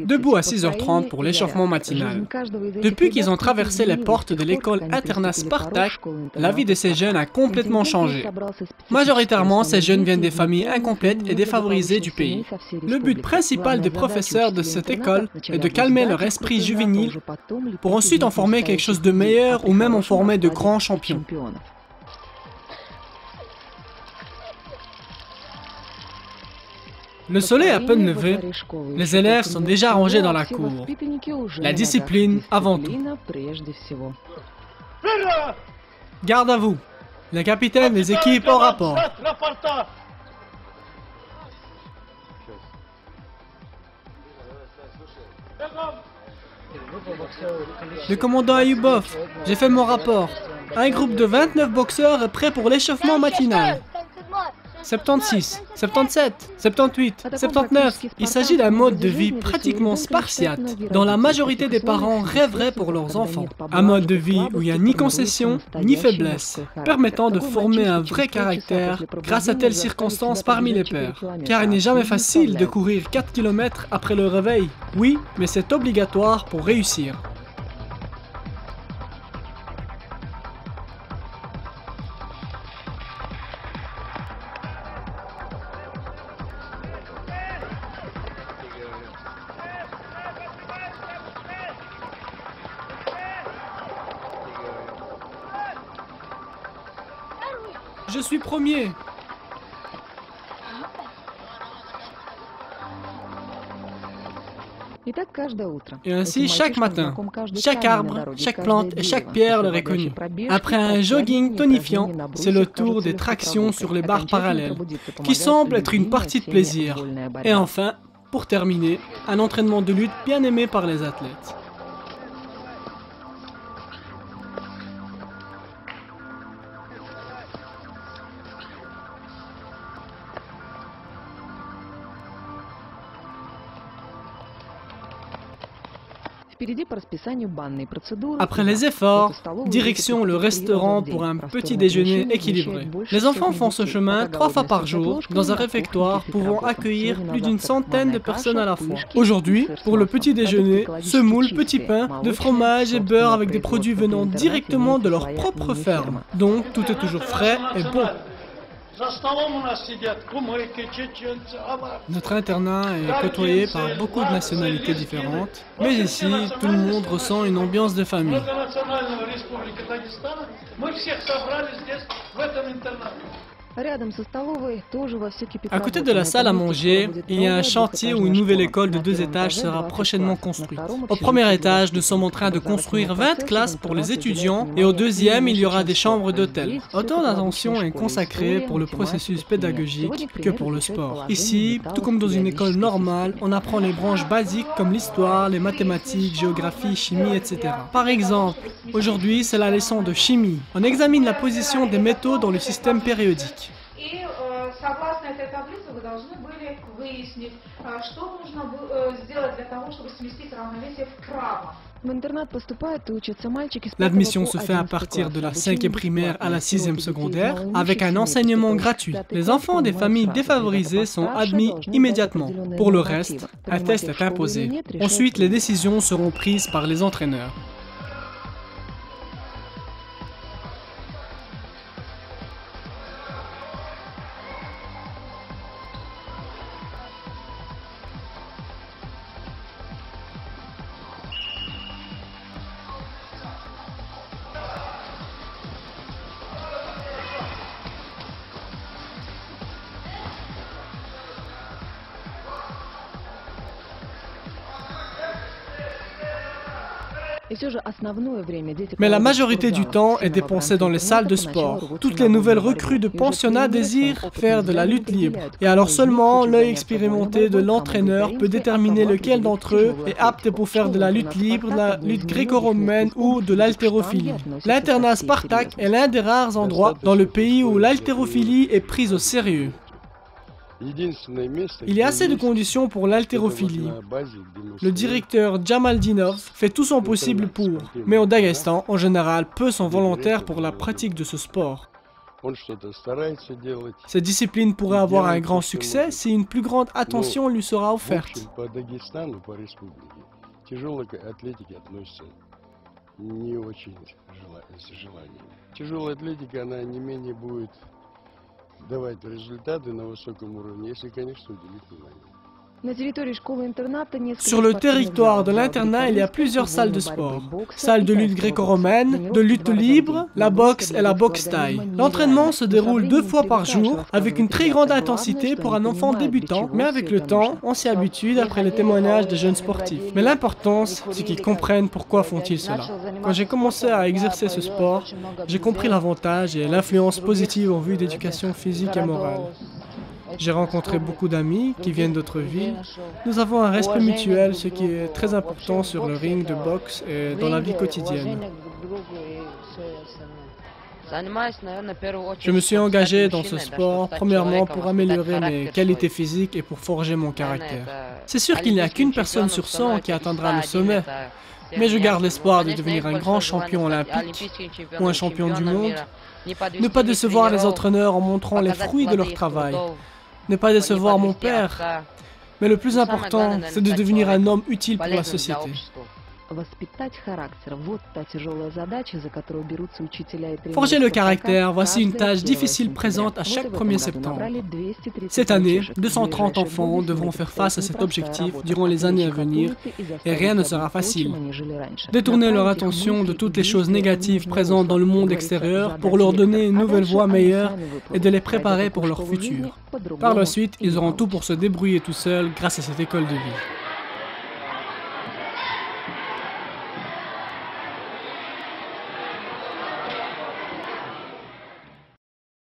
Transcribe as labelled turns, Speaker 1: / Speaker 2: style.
Speaker 1: Debout à 6h30 pour l'échauffement matinal. Depuis qu'ils ont traversé les portes de l'école internat Spartak, la vie de ces jeunes a complètement changé. Majoritairement, ces jeunes viennent des familles incomplètes et défavorisées du pays. Le but principal des professeurs de cette école est de calmer leur esprit juvénile pour ensuite en former quelque chose de meilleur ou même en former de grands champions. Le soleil est à peine levé, les élèves sont déjà rangés dans la cour. La discipline avant tout. Garde à vous, les capitaines des équipes au rapport. Le commandant Ayubov, j'ai fait mon rapport. Un groupe de 29 boxeurs est prêt pour l'échauffement matinal. 76, 77, 78, 79. Il s'agit d'un mode de vie pratiquement spartiate, dont la majorité des parents rêveraient pour leurs enfants. Un mode de vie où il n'y a ni concession, ni faiblesse, permettant de former un vrai caractère grâce à telles circonstances parmi les pères. Car il n'est jamais facile de courir 4 km après le réveil. Oui, mais c'est obligatoire pour réussir. Je suis premier. Et ainsi, chaque matin, chaque arbre, chaque plante et chaque pierre leur est connue. Après un jogging tonifiant, c'est le tour des tractions sur les barres parallèles, qui semble être une partie de plaisir. Et enfin, pour terminer, un entraînement de lutte bien aimé par les athlètes. Après les efforts, direction le restaurant pour un petit déjeuner équilibré. Les enfants font ce chemin 3 fois par jour dans un réfectoire pouvant accueillir plus d'une centaine de personnes à la fois. Aujourd'hui, pour le petit déjeuner, semoule, petit pain, de fromage et beurre avec des produits venant directement de leur propre ferme. Donc tout est toujours frais et bon. Notre internat est côtoyé par beaucoup de nationalités différentes, mais ici, tout le monde ressent une ambiance de famille. À côté de la salle à manger, il y a un chantier où une nouvelle école de 2 étages sera prochainement construite. Au premier étage, nous sommes en train de construire 20 classes pour les étudiants et au deuxième, il y aura des chambres d'hôtel. Autant d'attention est consacrée pour le processus pédagogique que pour le sport. Ici, tout comme dans une école normale, on apprend les branches basiques comme l'histoire, les mathématiques, géographie, chimie, etc. Par exemple, aujourd'hui, c'est la leçon de chimie. On examine la position des métaux dans le système périodique.
Speaker 2: И согласно этой таблице вы должны были выяснить, что нужно сделать для того, чтобы сместить равновесие вправо.
Speaker 1: L'admission se fait à partir de la 5e primaire à la 6e secondaire avec un enseignement gratuit. Les enfants des familles défavorisées sont admis immédiatement. Pour le reste, un test est imposé. Ensuite, les décisions seront prises par les entraîneurs. Mais la majorité du temps est dépensée dans les salles de sport. Toutes les nouvelles recrues de pensionnats désirent faire de la lutte libre. Et alors seulement, l'œil expérimenté de l'entraîneur peut déterminer lequel d'entre eux est apte pour faire de la lutte libre, de la lutte gréco-romaine ou de l'haltérophilie. L'internat Spartak est l'un des rares endroits dans le pays où l'haltérophilie est prise au sérieux. Il y a assez de conditions pour l'haltérophilie. Le directeur Jamaldinov fait tout son possible pour, mais au Daghestan, en général, peu sont volontaires pour la pratique de ce sport. Cette discipline pourrait avoir un grand succès si une plus grande attention lui sera offerte. Sur le territoire de l'internat, il y a plusieurs salles de sport. Salle de lutte gréco-romaine, de lutte libre, la boxe et la boxe thaï. L'entraînement se déroule 2 fois par jour, avec une très grande intensité pour un enfant débutant, mais avec le temps, on s'y habitue d'après les témoignages des jeunes sportifs. Mais l'importance, c'est qu'ils comprennent pourquoi font-ils cela. Quand j'ai commencé à exercer ce sport, j'ai compris l'avantage et l'influence positive en vue d'éducation physique et morale. J'ai rencontré beaucoup d'amis qui viennent d'autres villes. Nous avons un respect mutuel, ce qui est très important sur le ring de boxe et dans la vie quotidienne. Je me suis engagé dans ce sport, premièrement pour améliorer mes qualités physiques et pour forger mon caractère. C'est sûr qu'il n'y a qu'une personne sur 100 qui atteindra le sommet, mais je garde l'espoir de devenir un grand champion olympique ou un champion du monde. Ne pas décevoir les entraîneurs en montrant les fruits de leur travail. Ne pas décevoir mon père. Mais le plus important, c'est de devenir un homme utile pour la société. Forger le caractère, voici une tâche difficile présente à chaque 1er septembre. Cette année, 230 enfants devront faire face à cet objectif durant les années à venir et rien ne sera facile. Détourner leur attention de toutes les choses négatives présentes dans le monde extérieur pour leur donner une nouvelle voie meilleure et de les préparer pour leur futur. Par la suite, ils auront tout pour se débrouiller tout seuls grâce à cette école de vie.